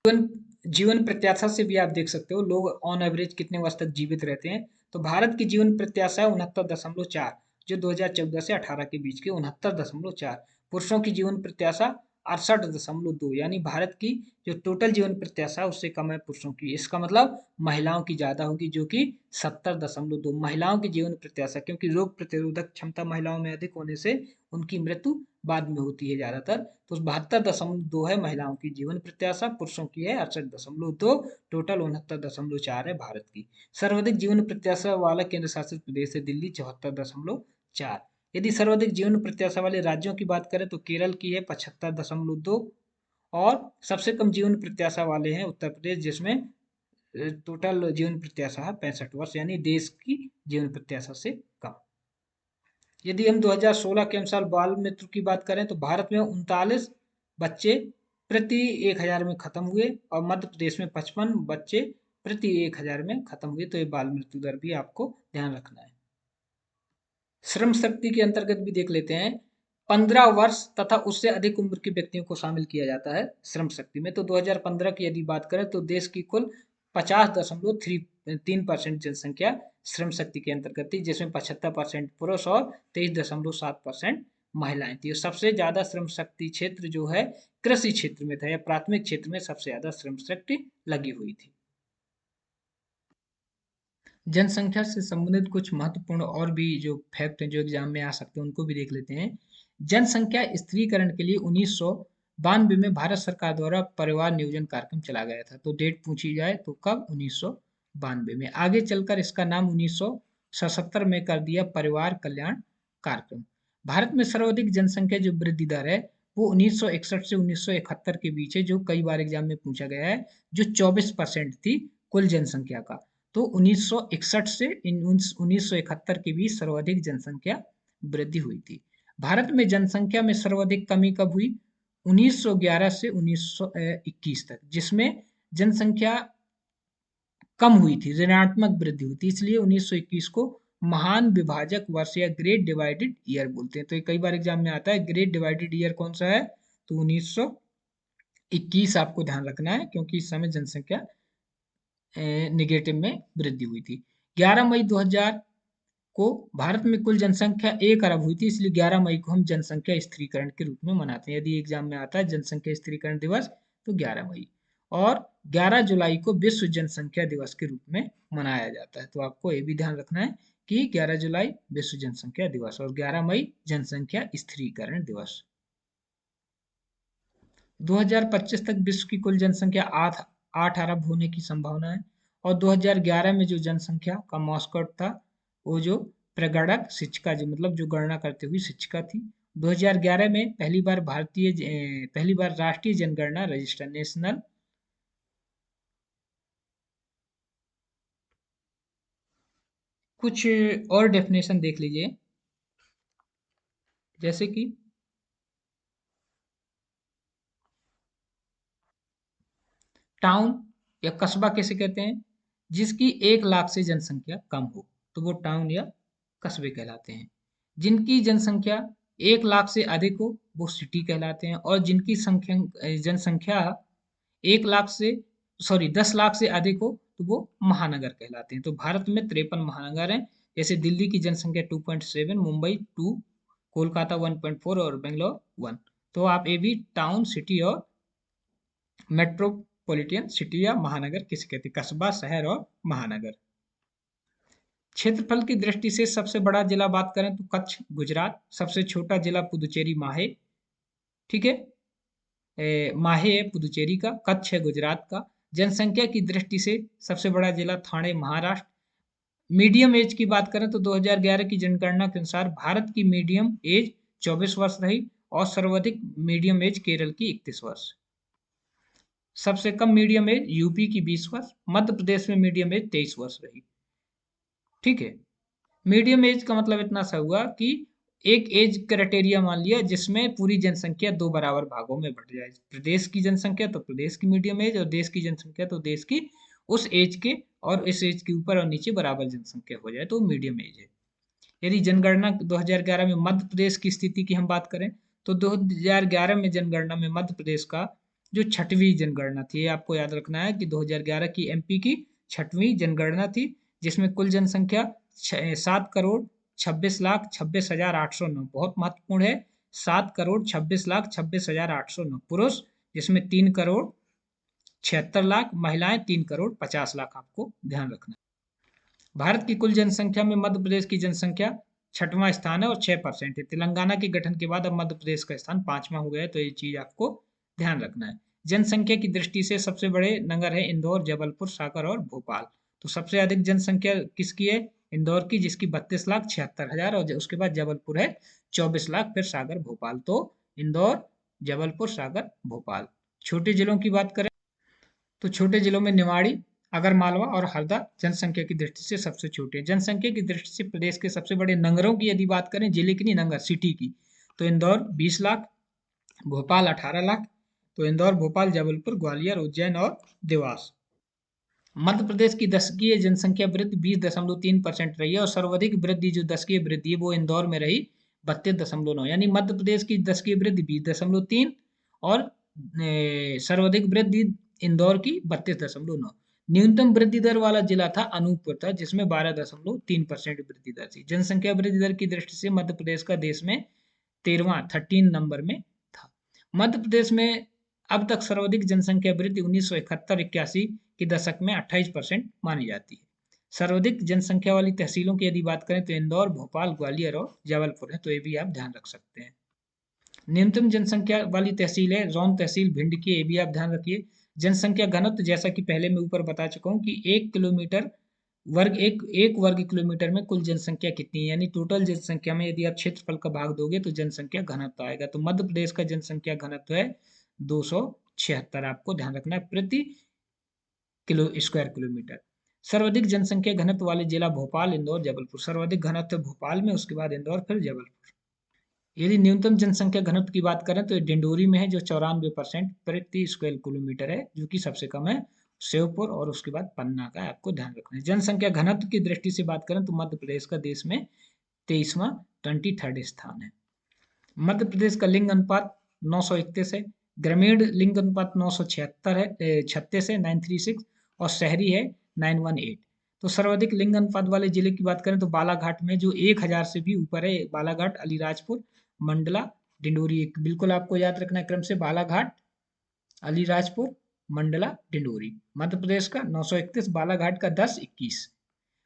जीवन जीवन प्रत्याशा से भी आप देख सकते हो लोग ऑन एवरेज कितने वर्ष तक जीवित रहते हैं। तो भारत की जीवन प्रत्याशा है 69.4, जो 2014 से 18 के बीच के 69.4। पुरुषों की जीवन प्रत्याशा 68.2, यानी भारत की जो टोटल जीवन प्रत्याशा है, उससे कम है पुरुषों की। इसका मतलब महिलाओं की ज्यादा होगी, जो कि 70.2 महिलाओं की जीवन प्रत्याशा, क्योंकि रोग प्रतिरोधक क्षमता महिलाओं में अधिक होने से उनकी मृत्यु बाद में होती है ज्यादातर। तो 72.2 है महिलाओं की जीवन प्रत्याशा, पुरुषों की है 68.2, टोटल 69.4 है भारत की। सर्वाधिक जीवन प्रत्याशा वाला केंद्र शासित प्रदेश है दिल्ली, 74.4। यदि सर्वाधिक जीवन प्रत्याशा वाले राज्यों की बात करें तो केरल की है 75.2 और सबसे कम जीवन प्रत्याशा वाले हैं उत्तर प्रदेश, जिसमें टोटल जीवन प्रत्याशा है 65 वर्ष, यानी देश की जीवन प्रत्याशा से कम। यदि हम 2016 के अनुसार बाल मृत्यु की बात करें तो भारत में 39 बच्चे प्रति 1,000 में खत्म हुए और मध्य प्रदेश में 55 बच्चे प्रति 1,000 में खत्म हुए। तो ये बाल मृत्यु दर भी आपको ध्यान रखना है। श्रम शक्ति के अंतर्गत भी देख लेते हैं। 15 वर्ष तथा उससे अधिक उम्र के व्यक्तियों को शामिल किया जाता है श्रम शक्ति में। तो 2015 की यदि बात करें तो देश की कुल 50.3% जनसंख्या श्रम शक्ति के अंतर्गत थी, जिसमें 75% पुरुष और 23.7% महिलाएं थी। सबसे ज्यादा श्रम शक्ति क्षेत्र जो है कृषि क्षेत्र में था, या प्राथमिक क्षेत्र में सबसे ज्यादा श्रम शक्ति लगी हुई थी। जनसंख्या से संबंधित कुछ महत्वपूर्ण और भी जो फैक्ट हैं जो एग्जाम में आ सकते हैं उनको भी देख लेते हैं। जनसंख्या स्थिरीकरण के लिए 1992 में भारत सरकार द्वारा परिवार नियोजन कार्यक्रम चला गया था। तो डेट पूछी जाए तो कब? 1992 में। आगे चलकर इसका नाम 1977 में कर दिया परिवार कल्याण कार्यक्रम। भारत में सर्वाधिक जनसंख्या जो वृद्धि दर है वो 1961 से 1971 के बीच है, जो कई बार एग्जाम में पूछा गया है, जो 24% थी कुल जनसंख्या का। तो 1961 से 1971 के बीच सर्वाधिक जनसंख्या वृद्धि हुई थी। भारत में जनसंख्या में सर्वाधिक कमी कब हुई? 1911 से 1921 तक, जिसमें जनसंख्या कम हुई थी, ऋणात्मक वृद्धि हुई थी। इसलिए 1921 को महान विभाजक वर्ष या ग्रेट डिवाइडेड ईयर बोलते हैं। तो ये कई बार एग्जाम में आता है। ग्रेट डिवाइडेड ईयर कौन सा है? तो 1921 आपको ध्यान रखना है, क्योंकि इस समय जनसंख्या निगेटिव में वृद्धि हुई थी। 11 मई 2000 को भारत में कुल जनसंख्या 1 अरब हुई थी, इसलिए 11 मई को हम जनसंख्या स्थिरीकरण के रूप में मनाते हैं। यदि एग्जाम में आता है जनसंख्या स्थिरीकरण दिवस तो 11 मई, और 11 जुलाई को विश्व जनसंख्या दिवस के रूप में मनाया जाता है। तो आपको ये भी ध्यान रखना है कि 11 जुलाई विश्व जनसंख्या दिवस और 11 मई जनसंख्या स्थिरीकरण दिवस। 2025 तक विश्व की कुल जनसंख्या 8 अरब होने की संभावना है। और 2011 में जो जनसंख्या का मॉस्कोट था वो जो प्रगणक शिक्षिका, जो मतलब जो गणना करते हुए शिक्षिका थी। 2011 में पहली बार राष्ट्रीय जनगणना रजिस्टर नेशनल कुछ और डेफिनेशन देख लीजिए, जैसे कि टाउन या कस्बा कैसे कहते हैं? जिसकी 1 लाख से जनसंख्या कम हो तो वो टाउन या कस्बे कहलाते हैं। जिनकी जनसंख्या 1 लाख से अधिक हो वो सिटी कहलाते हैं। और जिनकी जनसंख्या 1 लाख से 10 लाख से अधिक हो तो वो महानगर कहलाते हैं। तो भारत में 53 महानगर हैं, जैसे दिल्ली की जनसंख्या 2.7, मुंबई 2, कोलकाता 1.4 और बेंगलोर 1। तो आप ये भी टाउन, सिटी और मेट्रोपॉलिटन सिटी या महानगर किसे कहते हैं? कस्बा, शहर और महानगर। क्षेत्रफल की दृष्टि से सबसे बड़ा जिला बात करें तो कच्छ गुजरात, सबसे छोटा जिला पुदुचेरी माहे, ठीक है, माहे है पुदुचेरी का, कच्छ है गुजरात का, जनसंख्या की दृष्टि से सबसे बड़ा जिला ठाणे महाराष्ट्र। मीडियम एज की बात करें तो 2011 की जनगणना के अनुसार भारत की मीडियम एज 24 वर्ष रही और सर्वाधिक मीडियम एज केरल की 31 वर्ष। सबसे कम मीडियम एज यूपी की 20 वर्ष, मध्य प्रदेश में मीडियम एज 23 वर्ष रही। ठीक है। मीडियम एज का मतलब इतना सा हुआ कि एक एज क्राइटेरिया मान लिया जिसमें पूरी जनसंख्या दो बराबर भागों में बट जाए, प्रदेश की जनसंख्या तो प्रदेश की मीडियम एज और देश की जनसंख्या तो देश की उस एज के और इस एज के ऊपर और नीचे बराबर जनसंख्या हो जाए तो मीडियम एज है। यदि जनगणना 2011 में मध्य प्रदेश की स्थिति की हम बात करें तो 2011 में जनगणना में मध्य प्रदेश का जो छठवीं जनगणना थी, ये आपको याद रखना है कि 2011 की एमपी की छठवीं जनगणना थी जिसमें कुल जनसंख्या 7,26,26,26,809 बहुत महत्वपूर्ण है। 7,26,26,809 पुरुष, जिसमें 3,76,00,000 महिलाएं, 3,50,00,000 आपको ध्यान रखना है। भारत की कुल जनसंख्या में मध्य प्रदेश की जनसंख्या छठवां स्थान है और 6% है। तेलंगाना के गठन के बाद अब मध्य प्रदेश का स्थान 5वां हो गया है, तो ये चीज आपको ध्यान रखना है। जनसंख्या की दृष्टि से सबसे बड़े नगर है इंदौर, जबलपुर, सागर और भोपाल। तो सबसे अधिक जनसंख्या किसकी है? इंदौर की, जिसकी 32,76,000 और उसके बाद जबलपुर है 24,00,000, फिर सागर, भोपाल। तो इंदौर, जबलपुर, सागर, भोपाल। छोटे जिलों की बात करें तो छोटे जिलों में निवाड़ी, अगर मालवा और हरदा जनसंख्या की दृष्टि से सबसे छोटे हैं। जनसंख्या की दृष्टि से प्रदेश के सबसे बड़े नगरों की यदि बात करें, जिले की नहीं, नगर सिटी की, तो इंदौर 20,00,000, भोपाल 18,00,000। तो इंदौर, भोपाल, जबलपुर, ग्वालियर, उज्जैन और देवास। मध्य प्रदेश की दशकीय जनसंख्या वृद्धि 20.3% रही है और सर्वाधिक वृद्धि जो दशकीय वृद्धि है वो इंदौर में रही 32.9, यानी मध्य प्रदेश की दशकीय वृद्धि 20.3 और सर्वाधिक वृद्धि इंदौर की 32.9। न्यूनतम वृद्धि दर वाला जिला था अनूपपुर था, जिसमें 12.3% वृद्धि दर थी। जनसंख्या वृद्धि दर की दृष्टि से मध्य प्रदेश का देश में 13 नंबर में था। मध्य प्रदेश में अब तक सर्वाधिक जनसंख्या वृद्धि 1971-81 के दशक में 28% मानी जाती है। सर्वाधिक जनसंख्या वाली तहसीलों की यदि बात करें तो इंदौर, भोपाल, ग्वालियर और जबलपुर है, तो ये भी आप ध्यान रख सकते हैं। न्यूनतम जनसंख्या वाली तहसील है रौन तहसील भिंड की, ये भी आप ध्यान रखिए। जनसंख्या घनत्व जैसा कि पहले मैं ऊपर बता चुका हूँ कि एक वर्ग किलोमीटर में कुल जनसंख्या कितनी है, यानी टोटल जनसंख्या में यदि आप क्षेत्रफल का भाग दोगे तो जनसंख्या घनत्व आएगा। तो मध्य प्रदेश का जनसंख्या घनत्व है 276, आपको ध्यान रखना है, प्रति स्क्वायर किलोमीटर। सर्वाधिक जनसंख्या घनत्व वाले जिला भोपाल, इंदौर, जबलपुर। सर्वाधिक घनत्व भोपाल में, उसके बाद इंदौर, फिर जबलपुर। यदि न्यूनतम जनसंख्या घनत्व की बात करें तो डिंडोरी में है जो 94% प्रति स्क्वायर किलोमीटर है, जो कि सबसे कम है। श्योपुर और उसके बाद पन्ना का आपको ध्यान रखना है। जनसंख्या घनत्व की दृष्टि से बात करें तो मध्य प्रदेश का देश में 23वां 23rd स्थान है। मध्य प्रदेश का लिंग अनुपात 931 है, ग्रामीण लिंग अनुपात 976 है, 36 है 936, और शहरी है 918। तो सर्वाधिक लिंग अनुपात वाले जिले की बात करें तो बालाघाट में जो 1000 से भी ऊपर है, बालाघाट, अलीराजपुर, मंडला, डिंडोरी। एक बिल्कुल आपको याद रखना है क्रम से, बालाघाट, अलीराजपुर, मंडला, डिंडोरी। मध्य प्रदेश का 931, बालाघाट का 1021।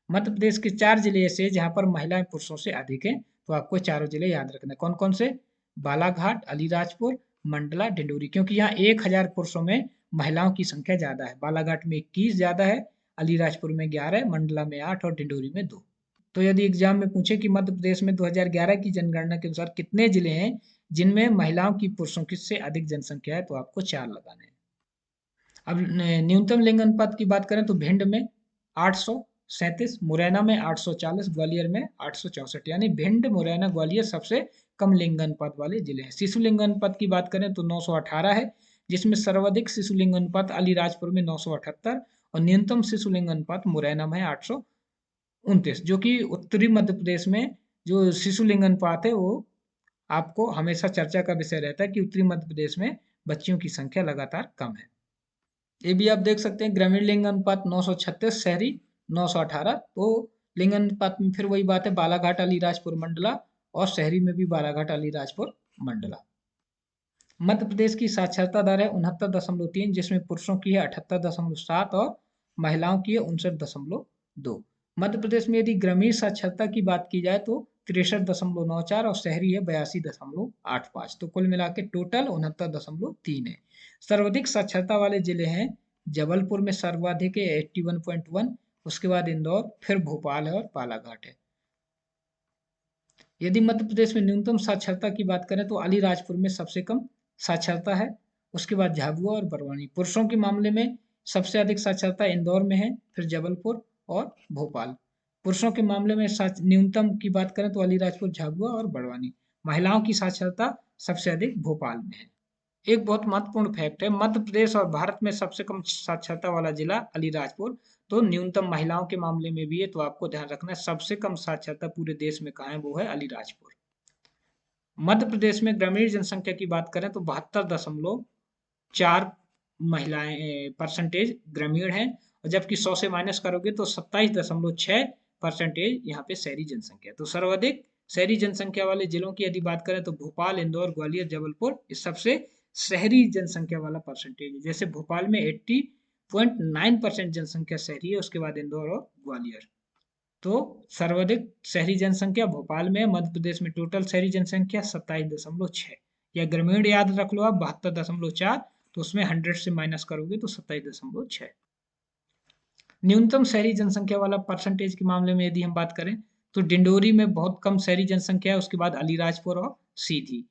मध्य प्रदेश के 4 जिले ऐसे हैं जहां पर महिलाएं पुरुषों से अधिक हैं, तो आपको चारों जिले याद रखना है। कौन कौन से? बालाघाट, अलीराजपुर, मंडला, डिंडोरी। क्योंकि यहाँ 1000 पुरुषों में महिलाओं की संख्या ज्यादा है। बालाघाट में 21 ज्यादा है, अलीराजपुर में 11, मंडला में 8 और डिंडोरी में 2। तो यदि एग्जाम में पूछे कि मध्य प्रदेश में 2011 की जनगणना के अनुसार कितने जिले हैं जिनमें महिलाओं की पुरुषों की से अधिक जनसंख्या है, तो आपको 4 लगाने हैं। अब न्यूनतम लिंग अनुपात की बात करें तो भिंड में 837, मुरैना में 840, ग्वालियर में 864, यानी भिंड, मुरैना, ग्वालियर सबसे कम लिंग अनुपात वाले जिले हैं। शिशु लिंग अनुपात की बात करें तो 918 है, जिसमें सर्वाधिक शिशु लिंग अनुपात अलीराजपुर में 978 और न्यूनतम शिशु लिंग अनुपात मुरैना में 829, जो कि उत्तरी मध्य प्रदेश में जो शिशु लिंग अनुपात है वो आपको हमेशा चर्चा का विषय रहता है कि उत्तरी मध्य प्रदेश में बच्चियों की संख्या लगातार कम है। ये भी आप देख सकते हैं, ग्रामीण लिंग अनुपात 936, शहरी 918। तो लिंग अनुपात में फिर वही बात है, बालाघाट, अलीराजपुर, मंडला, और शहरी में भी बालाघाट, अलीराजपुर, मंडला। मध्य प्रदेश की साक्षरता दर है 69.3, जिसमें पुरुषों की है 78.7 और महिलाओं की है 59.2। मध्य प्रदेश में यदि ग्रामीण साक्षरता की बात की जाए तो 63.94 और शहरी है 82.85। तो कुल मिला के टोटल 69.3 है। सर्वाधिक साक्षरता वाले जिले हैं जबलपुर में सर्वाधिक है 81.1, उसके बाद इंदौर, फिर भोपाल है और बालाघाट है। यदि मध्य प्रदेश में न्यूनतम साक्षरता की बात करें तो अलीराजपुर में सबसे कम साक्षरता है, उसके बाद झाबुआ और बड़वानी। पुरुषों के मामले में सबसे अधिक साक्षरता इंदौर में है, फिर जबलपुर और भोपाल। पुरुषों के मामले में न्यूनतम की बात करें तो अलीराजपुर, झाबुआ और बड़वानी। महिलाओं की साक्षरता सबसे अधिक भोपाल में है। एक बहुत महत्वपूर्ण फैक्ट है, मध्य प्रदेश और भारत में सबसे कम साक्षरता वाला जिला अलीराजपुर, तो न्यूनतम महिलाओं के मामले में भी है, तो आपको ध्यान रखना है सबसे कम साक्षरता पूरे देश में कहाँ है, वो है अलीराजपुर। मध्य प्रदेश में ग्रामीण जनसंख्या की बात करें तो 72.4 महिलाएं परसेंटेज ग्रामीण है, और जबकि 100 से माइनस करोगे तो 27.6% यहाँ पे शहरी जनसंख्या। तो सर्वाधिक शहरी जनसंख्या वाले जिलों की यदि बात करें तो भोपाल, इंदौर, ग्वालियर, जबलपुर इस सबसे शहरी जनसंख्या वाला परसेंटेज है। जैसे भोपाल में 80.9% जनसंख्या शहरी है, उसके बाद इंदौर और ग्वालियर। तो सर्वाधिक शहरी जनसंख्या भोपाल में, मध्य प्रदेश में टोटल शहरी जनसंख्या 27.6, या ग्रामीण याद रख लो आप 72.4, तो उसमें 100 से माइनस करोगे तो 27.6। न्यूनतम शहरी जनसंख्या वाला परसेंटेज के मामले में यदि हम बात करें तो डिंडोरी में बहुत कम शहरी जनसंख्या है, उसके बाद अलीराजपुर और सीधी।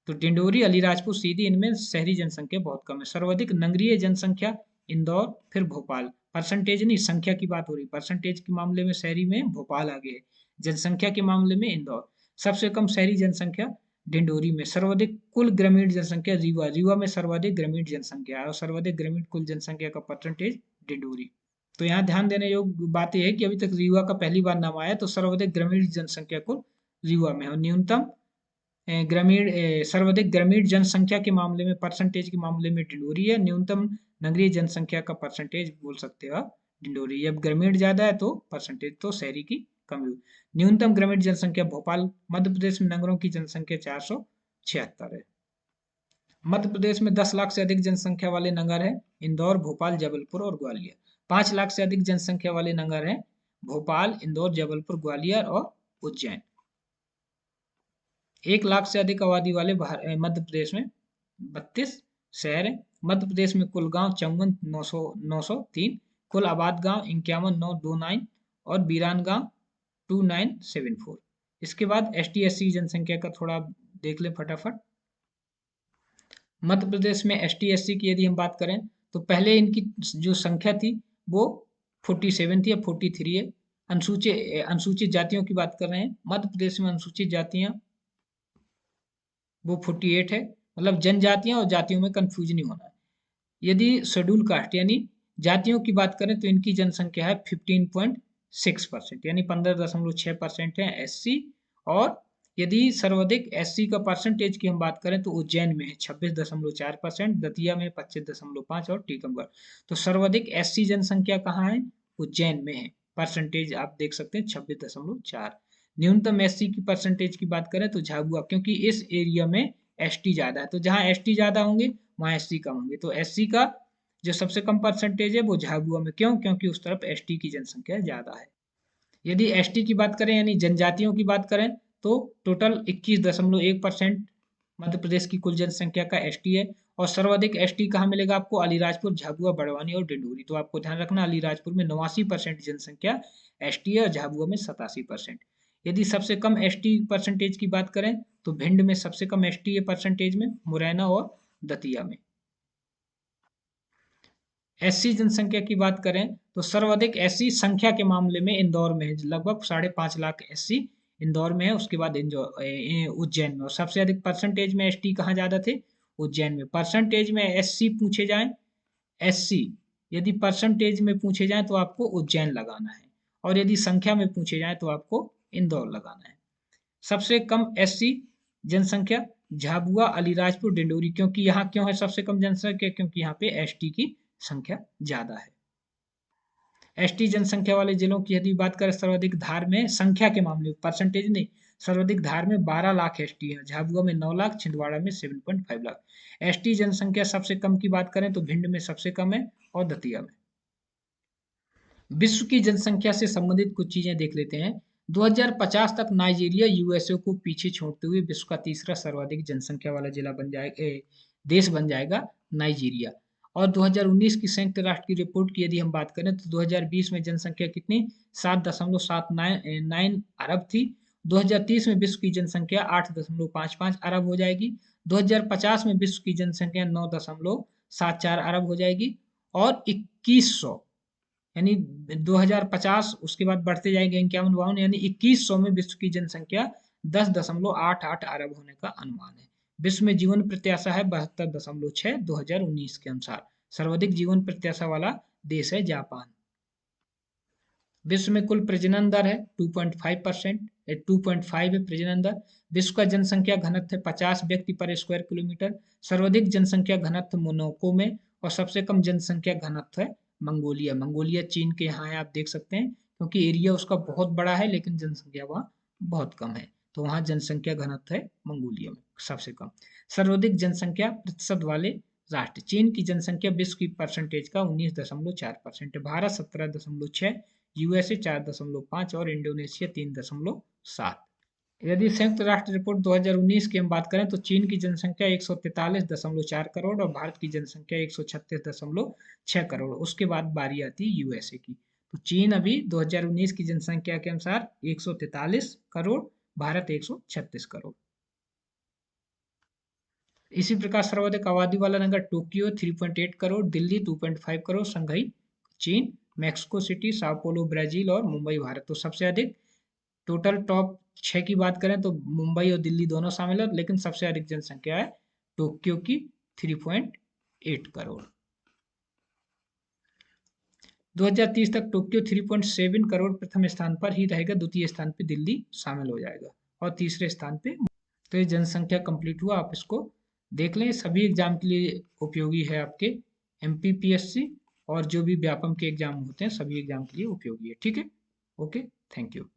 तो डिंडोरी, अलीराजपुर, सीधी, इनमें शहरी जनसंख्या बहुत कम है। सर्वाधिक नगरीय जनसंख्या इंदौर, फिर भोपाल। परसेंटेज नहीं, संख्या की बात हो रही, परसेंटेज के मामले में शहरी में भोपाल आगे है, जनसंख्या के मामले में इंदौर। सबसे कम शहरी जनसंख्या डिंडोरी में। सर्वाधिक कुल ग्रामीण जनसंख्या रीवा, रीवा में सर्वाधिक ग्रामीण जनसंख्या है, और सर्वाधिक ग्रामीण कुल जनसंख्या का परसेंटेज डिंडोरी। तो यहाँ ध्यान देने योग्य बात यह है कि अभी तक रीवा का पहली बार नाम आया, तो सर्वाधिक ग्रामीण जनसंख्या कुल रीवा में, और न्यूनतम सर्वाधिक ग्रामीण जनसंख्या के मामले में, परसेंटेज के मामले में डिंडोरी है। न्यूनतम नगरीय जनसंख्या का परसेंटेज बोल सकते हो आप डिंडोरी। अब ग्रामीण ज्यादा है तो परसेंटेज तो शहरी की कम हुई। न्यूनतम ग्रामीण जनसंख्या भोपाल। मध्य प्रदेश में नगरों की जनसंख्या 476 है। मध्य प्रदेश में 10 लाख से अधिक जनसंख्या वाले नगर हैं इंदौर, भोपाल, जबलपुर और ग्वालियर। 5 लाख से अधिक जनसंख्या वाले नगर हैं भोपाल, इंदौर, जबलपुर, ग्वालियर और उज्जैन। 1 लाख से अधिक आबादी वाले मध्य प्रदेश में 32 शहर हैं। मध्य प्रदेश में कुल गांव 54 903, कुल आबाद गांव 51,929 और वीरान गांव 2974। इसके बाद ST/SC जनसंख्या का थोड़ा देख लें फटाफट। मध्य प्रदेश में ST/SC की यदि हम बात करें तो पहले इनकी जो संख्या थी वो 47 थी, अब 43 है। अनुसूचित जातियों की बात कर रहे हैं, मध्य प्रदेश में अनुसूचित जातियां वो 48 है। मतलब जनजातियां और जातियों में कंफ्यूज नहीं होना है। यदि शेड्यूल कास्ट यानी जातियों की बात करें तो इनकी जनसंख्या है 15.6%, यानी 15.6% है SC। और यदि सर्वाधिक SC का परसेंटेज की हम बात करें तो उज्जैन में है 26.4%, दतिया में 25.5 और टीकमगढ़। तो सर्वाधिक SC जनसंख्या कहाँ है? उज्जैन में है। परसेंटेज आप देख सकते हैं 26.4। न्यूनतम SC की परसेंटेज की बात करें तो झाबुआ, क्योंकि इस एरिया में ST ज्यादा है, तो जहाँ ST ज्यादा होंगे वहाँ SC कम होंगे। तो SC का जो सबसे कम परसेंटेज है वो झाबुआ में। क्यों? क्योंकि उस तरफ ST की जनसंख्या ज्यादा है। यदि ST की बात करें यानी जनजातियों की बात करें तो टोटल 21.1% मध्य प्रदेश की कुल जनसंख्या का ST है। और सर्वाधिक ST कहाँ मिलेगा आपको? अलीराजपुर, झाबुआ, बड़वानी और डिंडोरी। तो आपको ध्यान रखना, अलीराजपुर में 89% जनसंख्या ST है और झाबुआ में 87%। यदि सबसे कम ST परसेंटेज की बात करें तो भिंड में सबसे कम ST है परसेंटेज में, मुरैना और दतिया में। SC जनसंख्या की बात करें तो सर्वाधिक SC संख्या के मामले में इंदौर में है, लगभग 5.5 लाख SC इंदौर में है। उसके बाद उज्जैन में। और सबसे अधिक परसेंटेज में ST कहाँ ज्यादा थे? उज्जैन में। परसेंटेज में SC पूछे जाए, SC यदि परसेंटेज में पूछे जाए तो आपको उज्जैन लगाना है, और यदि संख्या में पूछे जाए तो आपको इंदौर लगाना है। सबसे कम SC जनसंख्या झाबुआ, अलीराजपुर, डिंडोरी। क्योंकि यहाँ क्यों है सबसे कम जनसंख्या? क्योंकि यहाँ पे ST की संख्या ज्यादा है। ST जनसंख्या वाले जिलों की यदि बात करें सर्वाधिक धार में, संख्या के मामले में, परसेंटेज नहीं, सर्वाधिक धार में 12 लाख ST है, झाबुआ में 9 लाख, छिंदवाड़ा में 7.5 लाख। ST जनसंख्या सबसे कम की बात करें तो भिंड में सबसे कम है और दतिया में। विश्व की जनसंख्या से संबंधित कुछ चीजें देख लेते हैं। 2050 तक नाइजीरिया USA को पीछे छोड़ते हुए विश्व का तीसरा सर्वाधिक जनसंख्या वाला जिला बन जाएगा, देश बन जाएगा नाइजीरिया। और 2019 की संयुक्त राष्ट्र की रिपोर्ट की यदि हम बात करें तो 2020 में जनसंख्या कितनी 7.79 अरब थी। 2030 में विश्व की जनसंख्या 8.55 अरब हो जाएगी। 2050 में विश्व की जनसंख्या 9.74 अरब हो जाएगी। और 2100 यानी 2050 उसके बाद बढ़ते जाएंगे 51 52, यानी 2100 में विश्व की जनसंख्या 10.88 अरब होने का अनुमान है। विश्व में जीवन प्रत्याशा है 72.6 2019 के अनुसार। सर्वाधिक जीवन प्रत्याशा वाला देश है जापान। विश्व में कुल प्रजनन दर है 2.5%, 2.5 है प्रजनन दर। विश्व का जनसंख्या घनत्व है 50 व्यक्ति पर स्क्वायर किलोमीटर। सर्वाधिक जनसंख्या घनत्व मोनाको में और सबसे कम जनसंख्या घनत्व है मंगोलिया। मंगोलिया चीन के यहाँ है, आप देख सकते हैं, क्योंकि एरिया उसका बहुत बड़ा है लेकिन जनसंख्या वहाँ बहुत कम है, तो वहाँ जनसंख्या घनत्व है मंगोलिया में सबसे कम। सर्वाधिक जनसंख्या प्रतिशत वाले राष्ट्र, चीन की जनसंख्या विश्व की परसेंटेज का 19.4% है। भारत 17.6, यूएसए 4.5 और इंडोनेशिया 3.7। यदि संयुक्त राष्ट्र रिपोर्ट 2019 की हम बात करें तो चीन की जनसंख्या 143.4 करोड़ और भारत की जनसंख्या 136.6 करोड़। उसके बाद बारी आती है यूएसए की। तो चीन अभी 2019 की जनसंख्या के अनुसार 143 करोड़, भारत 136 करोड़। इसी प्रकार सर्वाधिक आबादी वाला नगर टोक्यो 3.8 करोड़, दिल्ली 2.5 करोड़, शंघाई चीन, Mexico city, sao paulo Brazil और मुंबई भारत। तो सबसे अधिक टोटल टॉप 6 की बात करें तो मुंबई और दिल्ली दोनों शामिल है, लेकिन सबसे अधिक जनसंख्या है टोक्यो की 3.8 करोड़। 2030 तक टोक्यो 3.7 करोड़ प्रथम स्थान पर ही रहेगा, द्वितीय स्थान पे दिल्ली शामिल हो जाएगा और तीसरे स्थान पे। तो ये जनसंख्या कंप्लीट हुआ, आप इसको देख लें, सभी एग्जाम के लिए उपयोगी है, आपके एमपीपीएससी और जो भी व्यापम के एग्जाम होते हैं सभी एग्जाम के लिए उपयोगी है। ठीक है, ओके, थैंक यू।